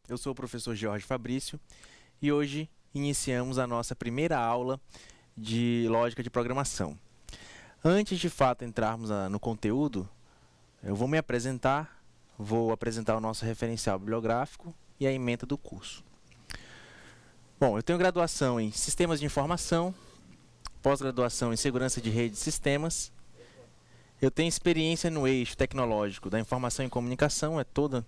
eu sou o professor Jorge Fabrício e hoje iniciamos a nossa primeira aula de lógica de programação. Antes de fato entrarmos no conteúdo, eu vou me apresentar, vou apresentar o nosso referencial bibliográfico e a ementa do curso. Bom, eu tenho graduação em Sistemas de Informação, pós-graduação em Segurança de Redes e Sistemas. Eu tenho experiência no eixo tecnológico da Informação e Comunicação, é toda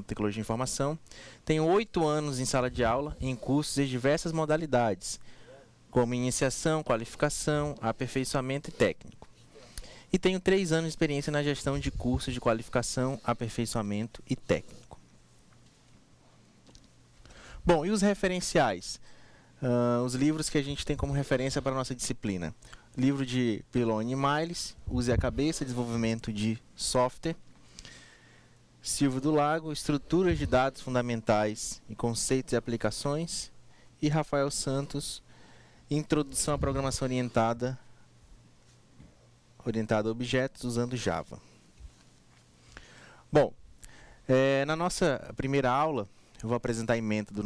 tecnologia de informação. Tenho 8 anos em sala de aula, em cursos de diversas modalidades, como iniciação, qualificação, aperfeiçoamento e técnico. E tenho 3 anos de experiência na gestão de cursos de qualificação, aperfeiçoamento e técnico. Bom, e os referenciais? Os livros que a gente tem como referência para a nossa disciplina. Livro de Piloni e Miles, Use a Cabeça, Desenvolvimento de Software. Silvio do Lago, Estruturas de Dados Fundamentais e Conceitos e Aplicações. E Rafael Santos, Introdução à Programação Orientada a Objetos usando Java. Bom, na nossa primeira aula, eu vou apresentar a ementa da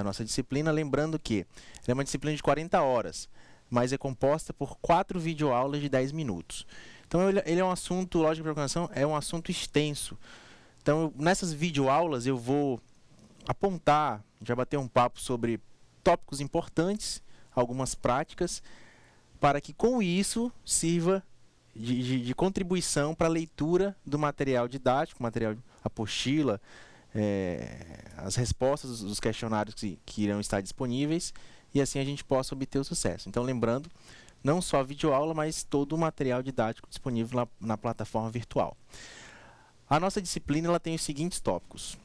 nossa disciplina, lembrando que ela é uma disciplina de 40 horas, mas é composta por 4 videoaulas de 10 minutos. Então, ele é um assunto, lógica de programação, é um assunto extenso. Então, nessas videoaulas eu vou apontar, já bater um papo sobre tópicos importantes, algumas práticas, para que com isso sirva de contribuição para a leitura do material didático, material de apostila, as respostas dos questionários que irão estar disponíveis, e assim a gente possa obter o sucesso. Então, lembrando, não só a videoaula, mas todo o material didático disponível na plataforma virtual. A nossa disciplina ela tem os seguintes tópicos: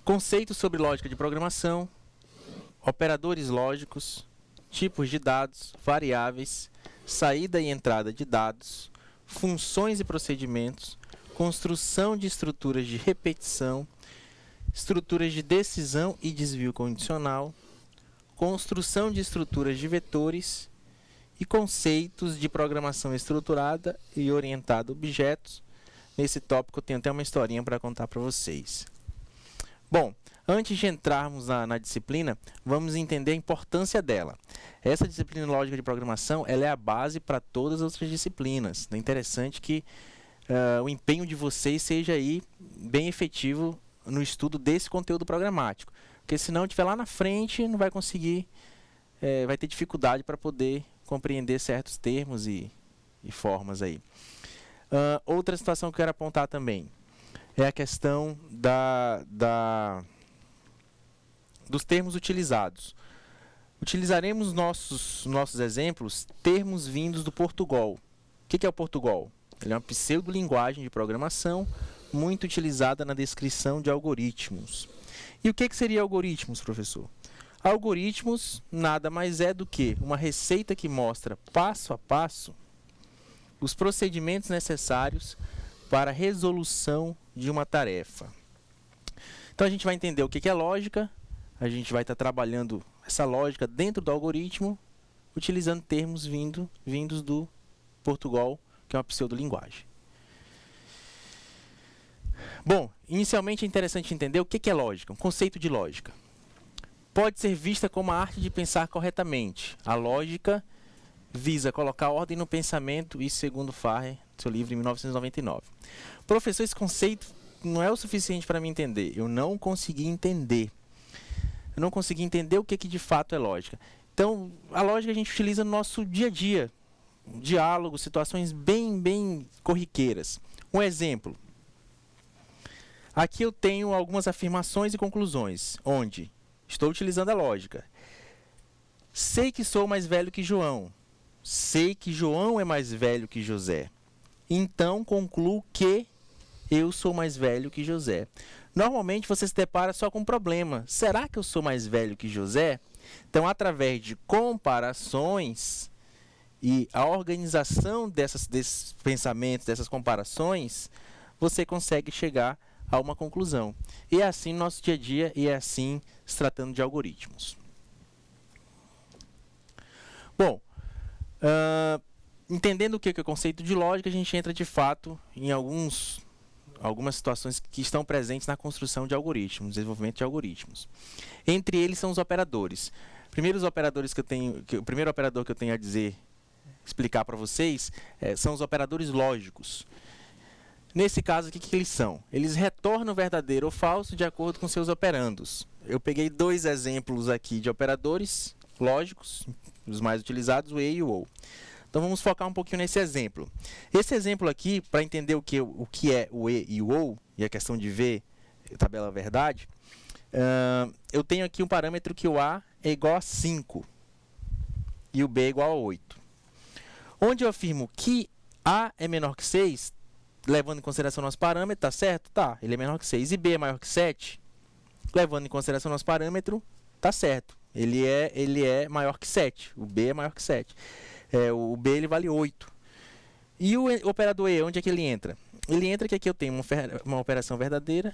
conceitos sobre lógica de programação, operadores lógicos, tipos de dados, variáveis, saída e entrada de dados, funções e procedimentos, construção de estruturas de repetição, estruturas de decisão e desvio condicional, construção de estruturas de vetores e conceitos de programação estruturada e orientada a objetos. Nesse tópico eu tenho até uma historinha para contar para vocês. Bom, antes de entrarmos na disciplina, vamos entender a importância dela. Essa disciplina de lógica de programação ela é a base para todas as outras disciplinas. É interessante que o empenho de vocês seja aí bem efetivo no estudo desse conteúdo programático. Porque senão estiver lá na frente, não vai conseguir, vai ter dificuldade para poder compreender certos termos e formas aí. Outra situação que eu quero apontar também é a questão dos termos utilizados. Utilizaremos nossos exemplos termos vindos do Portugal. O que é o Portugal? Ele é uma pseudolinguagem de programação muito utilizada na descrição de algoritmos. E o que seria algoritmos, professor? Algoritmos nada mais é do que uma receita que mostra passo a passo os procedimentos necessários para a resolução de uma tarefa. Então a gente vai entender o que é lógica, a gente vai estar trabalhando essa lógica dentro do algoritmo, utilizando termos vindos do Portugal, que é uma pseudolinguagem. Bom, inicialmente é interessante entender o que é lógica, um conceito de lógica. Pode ser vista como a arte de pensar corretamente. A lógica visa colocar ordem no pensamento, isso segundo Farrer, seu livro em 1999. Professor, esse conceito não é o suficiente para me entender. Eu não consegui entender. Eu não consegui entender o que de fato é lógica. Então, a lógica a gente utiliza no nosso dia a dia. Diálogo, situações bem corriqueiras. Um exemplo. Aqui eu tenho algumas afirmações e conclusões, onde estou utilizando a lógica. Sei que sou mais velho que João. Sei que João é mais velho que José. Então concluo que eu sou mais velho que José. Normalmente você se depara só com um problema. Será que eu sou mais velho que José? Então, através de comparações e a organização desses pensamentos, dessas comparações, você consegue chegar a uma conclusão. E é assim no nosso dia a dia, e é assim se tratando de algoritmos. Bom, entendendo o que é o conceito de lógica, a gente entra de fato em alguns algumas situações que estão presentes na construção de algoritmos, desenvolvimento de algoritmos. Entre eles são os operadores. O primeiro operador que eu tenho a dizer, explicar para vocês, são os operadores lógicos. Nesse caso, o que eles são? Eles retornam verdadeiro ou falso de acordo com seus operandos. Eu peguei 2 exemplos aqui de operadores lógicos, os mais utilizados, o e e o ou. Então, vamos focar um pouquinho nesse exemplo. Esse exemplo aqui, para entender o que é o e e o ou, e a questão de ver tabela verdade, eu tenho aqui um parâmetro que o a é igual a 5 e o b é igual a 8. Onde eu afirmo que a é menor que 6, levando em consideração nosso parâmetro, tá certo? Tá, ele é menor que 6. E b é maior que 7, levando em consideração nosso parâmetro, tá certo. Ele é maior que 7. O b é maior que 7. O b ele vale 8. E o operador e, onde é que ele entra? Ele entra que aqui eu tenho uma operação verdadeira,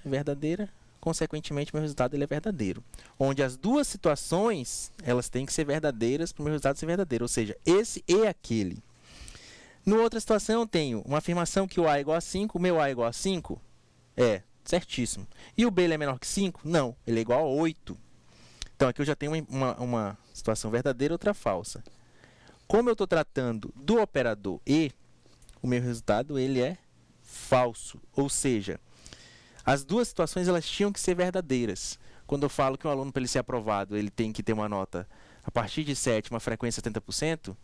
consequentemente meu resultado ele é verdadeiro. Onde as duas situações, elas têm que ser verdadeiras para o meu resultado ser verdadeiro. Ou seja, esse e aquele. Numa outra situação, eu tenho uma afirmação que o a é igual a 5, o meu a é igual a 5. Certíssimo. E o b ele é menor que 5? Não, ele é igual a 8. Então, aqui eu já tenho uma situação verdadeira e outra falsa. Como eu estou tratando do operador e, o meu resultado ele é falso. Ou seja, as duas situações elas tinham que ser verdadeiras. Quando eu falo que um aluno, para ele ser aprovado, ele tem que ter uma nota a partir de 7, uma frequência 70%,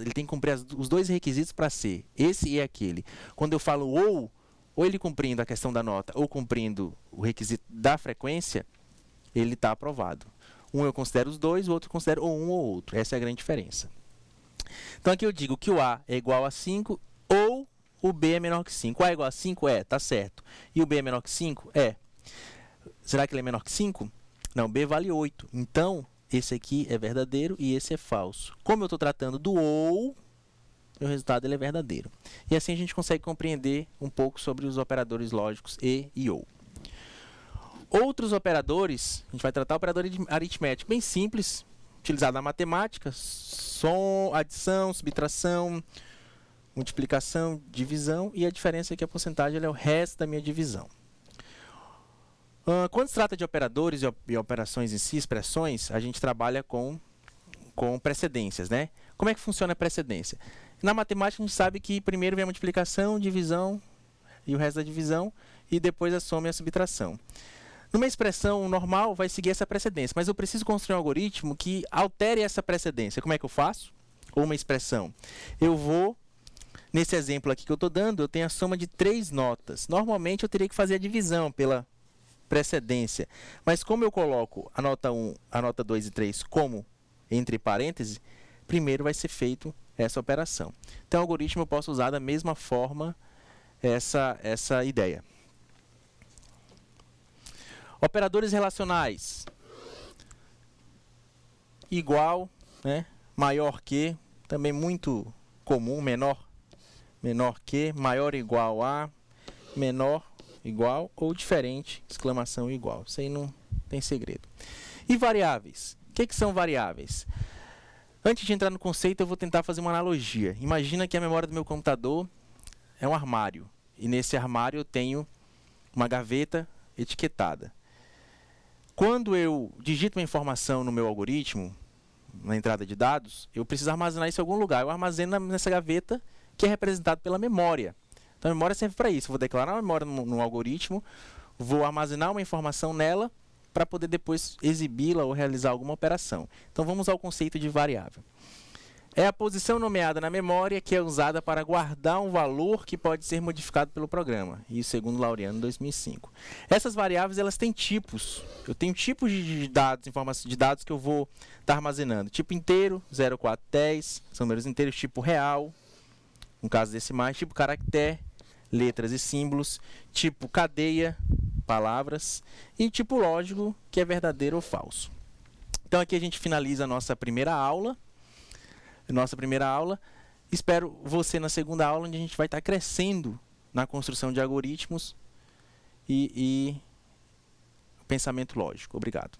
ele tem que cumprir os 2 requisitos para ser esse e aquele. Quando eu falo ou ele cumprindo a questão da nota ou cumprindo o requisito da frequência, ele está aprovado. Um eu considero os 2, o outro eu considero ou um ou outro. Essa é a grande diferença. Então, aqui eu digo que o a é igual a 5 ou o b é menor que 5. O a é igual a 5? Tá certo. E o b é menor que 5? Será que ele é menor que 5? Não, b vale 8. Então, esse aqui é verdadeiro e esse é falso. Como eu estou tratando do ou, meu resultado ele é verdadeiro. E assim a gente consegue compreender um pouco sobre os operadores lógicos e ou. Outros operadores, a gente vai tratar o operador aritmético bem simples, utilizado na matemática, adição, subtração, multiplicação, divisão, e a diferença é que a porcentagem é o resto da minha divisão. Quando se trata de operadores e operações em si, expressões, a gente trabalha com precedências, né? Como é que funciona a precedência? Na matemática, a gente sabe que primeiro vem a multiplicação, divisão e o resto da divisão, e depois a soma e a subtração. Numa expressão normal, vai seguir essa precedência, mas eu preciso construir um algoritmo que altere essa precedência. Como é que eu faço? Ou uma expressão. Eu vou, nesse exemplo aqui que eu estou dando, eu tenho a soma de 3 notas. Normalmente, eu teria que fazer a divisão pela precedência. Mas como eu coloco a nota 1, a nota 2 e 3 como entre parênteses, primeiro vai ser feito essa operação. Então, o algoritmo eu posso usar da mesma forma essa ideia. Operadores relacionais. Igual, né? Maior que, também muito comum, menor que, maior ou igual a, menor, igual ou diferente, exclamação igual. Isso aí não tem segredo. E variáveis. O que são variáveis? Antes de entrar no conceito, eu vou tentar fazer uma analogia. Imagina que a memória do meu computador é um armário. E nesse armário eu tenho uma gaveta etiquetada. Quando eu digito uma informação no meu algoritmo, na entrada de dados, eu preciso armazenar isso em algum lugar. Eu armazeno nessa gaveta que é representada pela memória. Então, a memória serve para isso. Eu vou declarar uma memória no algoritmo, vou armazenar uma informação nela para poder depois exibi-la ou realizar alguma operação. Então, vamos ao conceito de variável. É a posição nomeada na memória que é usada para guardar um valor que pode ser modificado pelo programa. Isso segundo Laureano, em 2005. Essas variáveis elas têm tipos. Eu tenho tipos de dados, informações de dados que eu vou estar armazenando. Tipo inteiro, 0, 4, 10, são números inteiros. Tipo real, no caso decimais. Tipo caractere, letras e símbolos. Tipo cadeia, palavras. E tipo lógico, que é verdadeiro ou falso. Então aqui a gente finaliza a nossa primeira aula. Espero você na segunda aula, onde a gente vai estar crescendo na construção de algoritmos e pensamento lógico. Obrigado.